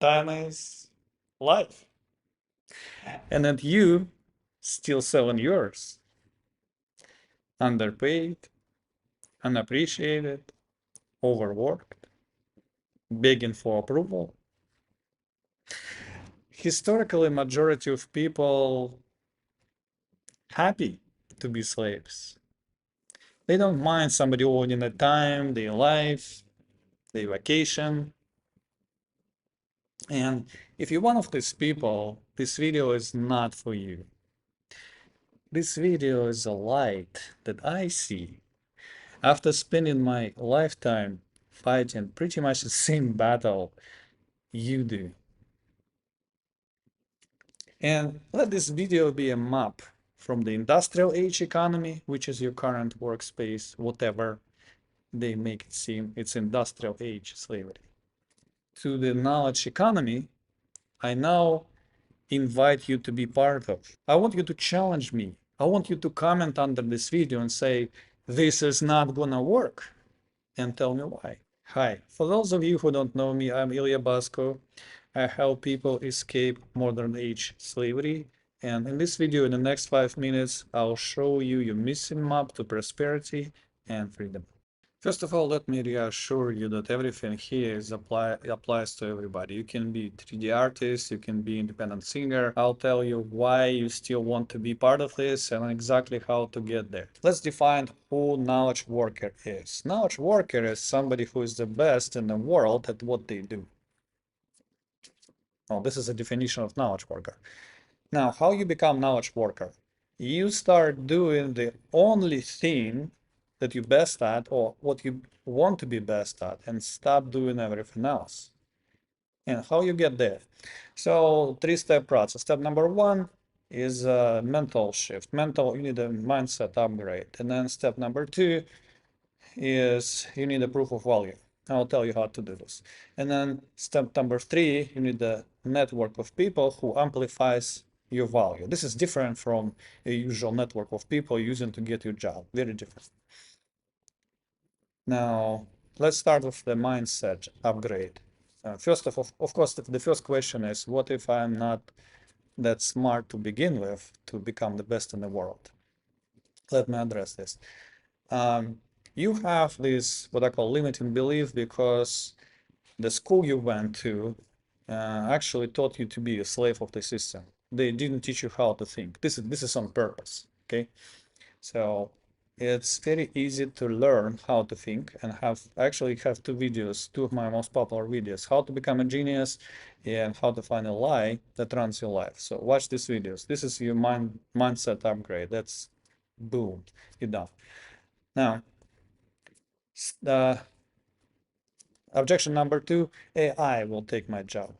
Time is life. And that you still selling yours. Underpaid, unappreciated, overworked, begging for approval. Historically, majority of people happy to be slaves. They don't mind somebody owning their time, their life, their vacation. And if you're one of these people, this video is not for you. This video is a light that I see after spending my lifetime fighting pretty much the same battle you do. And let this video be a map from the industrial age economy, which is your current workspace, whatever they make it seem, it's industrial age slavery, to the knowledge economy I now invite you to be part of. I want you to challenge me. I want you to comment under this video and say, this is not gonna work, and tell me why. Hi, for those of you who don't know me, I'm Ilya Basko. I help people escape modern age slavery. And in this video, in the next 5 minutes, I'll show you your missing map to prosperity and freedom. First of all, let me reassure you that everything here applies to everybody. You can be 3D artist, you can be independent singer. I'll tell you why you still want to be part of this and exactly how to get there. Let's define who knowledge worker is. Knowledge worker is somebody who is the best in the world at what they do. Well, this is a definition of knowledge worker. Now, how you become knowledge worker? You start doing the only thing that you're best at or what you want to be best at and stop doing everything else. And how you get there? So three-step process. Step number one is a mental shift. You need a mindset upgrade. And then step number two is you need a proof of value. I'll tell you how to do this. And then step number three, you need a network of people who amplifies your value. This is different from a usual network of people using to get your job. Very different. Now, let's start with the mindset upgrade. First of course, the first question is, what if I'm not that smart to begin with to become the best in the world? Let me address this. You have this, what I call limiting belief, because the school you went to actually taught you to be a slave of the system. They didn't teach you how to think. This is on purpose, okay? So it's very easy to learn how to think, and actually have two videos, two of my most popular videos, how to become a genius and how to find a lie that runs your life. So watch these videos. This is your mindset upgrade. That's boom, you're done. Now, objection number two, AI will take my job.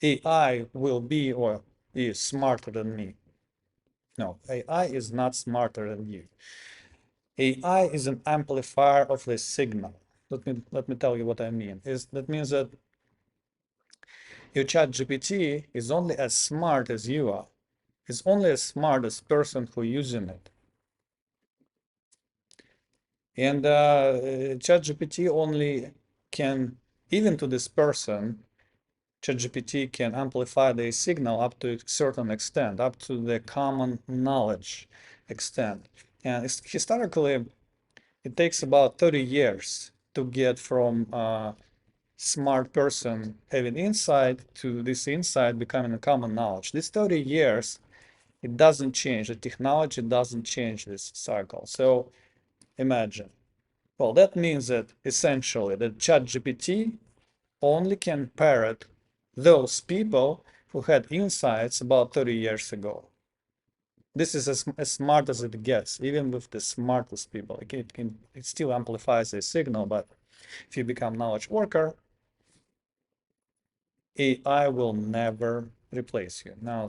AI will be or is smarter than me. No, AI is not smarter than you. AI is an amplifier of the signal. Let me tell you what I mean. That means that your chat GPT is only as smart as you are. It's only as smart as person who using it. And ChatGPT only can, even to this person, ChatGPT can amplify the signal up to a certain extent, up to the common knowledge extent. And historically, it takes about 30 years to get from a smart person having insight to this insight becoming a common knowledge. This 30 years, it doesn't change. The technology doesn't change this cycle. So imagine. Well, that means that essentially the ChatGPT only can parrot those people who had insights about 30 years ago. This is as smart as it gets, even with the smartest people. It still amplifies the signal, but if you become knowledge worker, AI will never replace you. Now,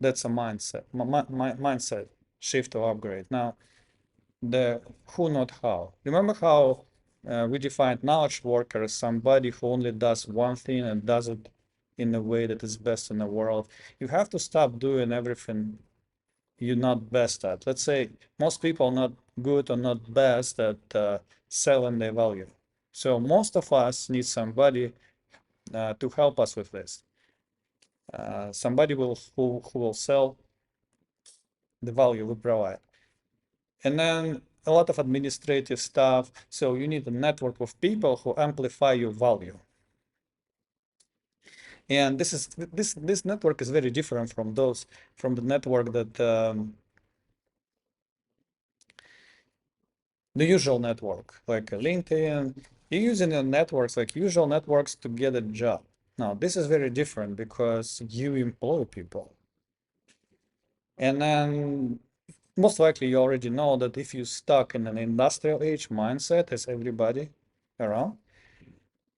that's a mindset shift or upgrade. Now, the who, not how. Remember how we defined knowledge worker as somebody who only does one thing and does it in a way that is best in the world. You have to stop doing everything you're not best at. Let's say most people are not good or not best at selling their value. So most of us need somebody to help us with this. Somebody who will sell the value we provide. And then a lot of administrative stuff. So you need a network of people who amplify your value. And this network is very different from the network that the usual network, like LinkedIn. You're using the networks like usual networks to get a job. Now, this is very different because you employ people. And then most likely you already know that if you're stuck in an industrial age mindset, as everybody around,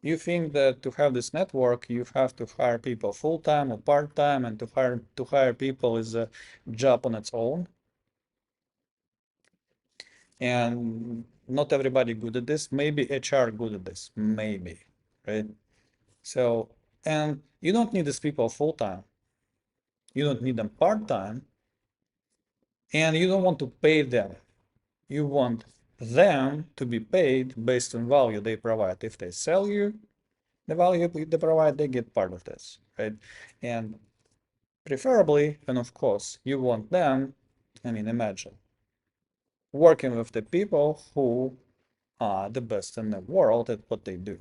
you think that to have this network, you have to hire people full-time or part-time, and to hire people is a job on its own. And not everybody good at this. Maybe HR good at this, maybe, right? So, and you don't need these people full-time. You don't need them part-time, and you don't want to pay them. You want them to be paid based on value they provide. If they sell you the value they provide, they get part of this, right? And preferably, and of course, you want them, I mean, imagine working with the people who are the best in the world at what they do.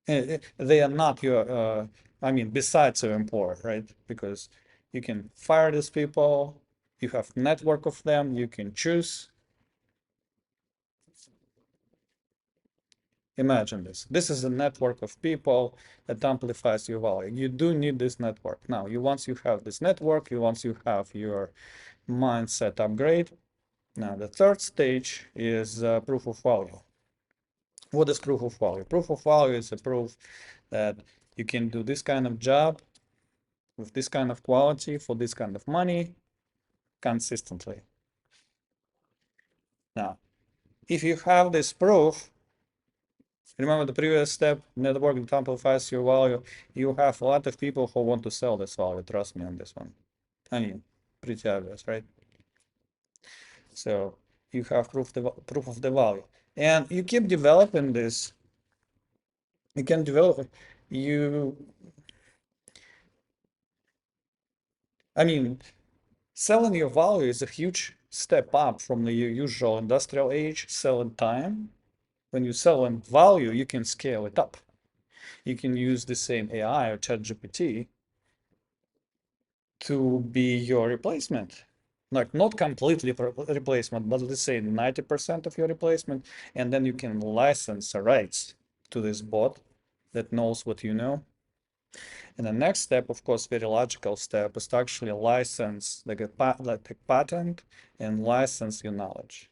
They are not your, I mean, besides your employer, right? Because you can fire these people, you have network of them, you can choose. Imagine this. This is a network of people that amplifies your value. You do need this network. Now, once you have this network, once you have your mindset upgrade, now the third stage is proof of value. What is proof of value? Proof of value is a proof that you can do this kind of job with this kind of quality for this kind of money consistently. Now, if you have this proof, remember the previous step, network that amplifies your value, you have a lot of people who want to sell this value. Trust me on this one. I mean, pretty obvious, right? So you have proof of the value. And you keep developing this. You can develop, you, I mean, selling your value is a huge step up from the usual industrial age selling time. When you sell in value, you can scale it up. You can use the same AI or ChatGPT to be your replacement. Like not completely replacement, but let's say 90% of your replacement, and then you can license the rights to this bot that knows what you know. And the next step, of course, very logical step, is to actually license, like a patent and license your knowledge.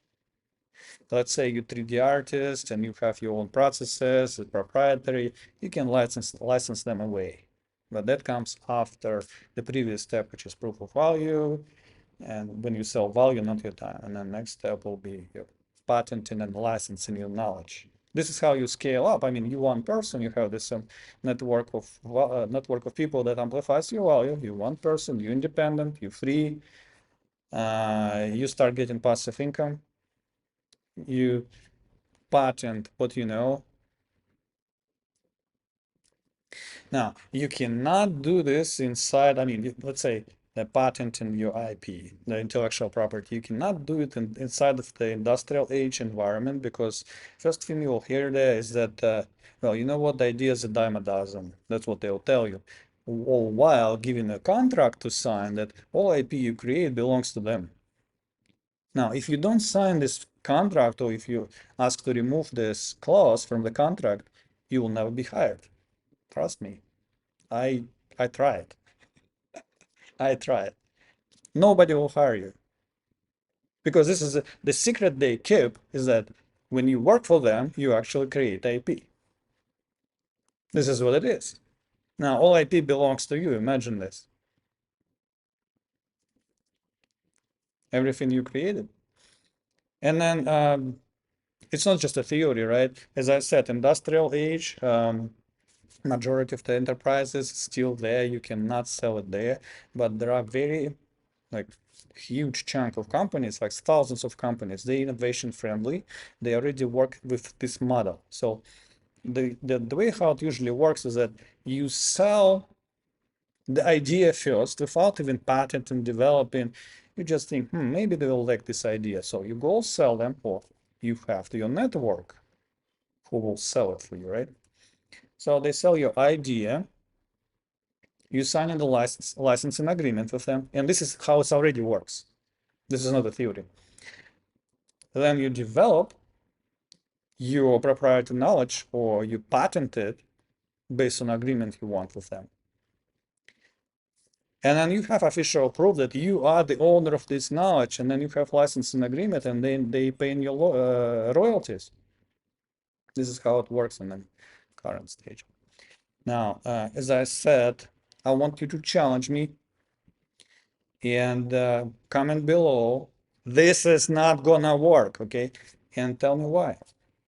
Let's say you're 3D artist and you have your own processes, it's proprietary, you can license them away. But that comes after the previous step, which is proof of value. And when you sell value, not your time. And then next step will be your patenting and licensing your knowledge. This is how you scale up. I mean, you one person, you have this network of people that amplifies your value. You one person, you're independent, you're free. You start getting passive income. You patent what you know. Now, you cannot do this inside, I mean, let's say the patent in your IP, the intellectual property, you cannot do it inside of the industrial age environment because first thing you'll hear there is that, well, you know what, the idea is a dime a dozen. That's what they'll tell you. All while giving a contract to sign that all IP you create belongs to them. Now, if you don't sign this contract or if you ask to remove this clause from the contract, you will never be hired. Trust me. I I tried. I tried. Nobody will hire you because this is the secret they keep is that when you work for them, you actually create IP. This is what it is. Now, all IP belongs to you. Imagine this. Everything you created. And then it's not just a theory, right? As I said, industrial age, majority of the enterprises still there. You cannot sell it there, but there are very like huge chunk of companies, like thousands of companies, they innovation friendly. They already work with this model. So the way how it usually works is that you sell the idea first without even patenting, developing. You just think, maybe they will like this idea. So you go sell them, or you have to your network who will sell it for you, right? So they sell your idea. You sign in the licensing agreement with them, and this is how it already works. This is not a theory. Then you develop your proprietary knowledge, or you patent it based on agreement you want with them. And then you have official proof that you are the owner of this knowledge, and then you have licensing agreement, and then they pay in your royalties. This is how it works in the current stage. Now, as I said, I want you to challenge me and comment below. This is not gonna work, okay? And tell me why.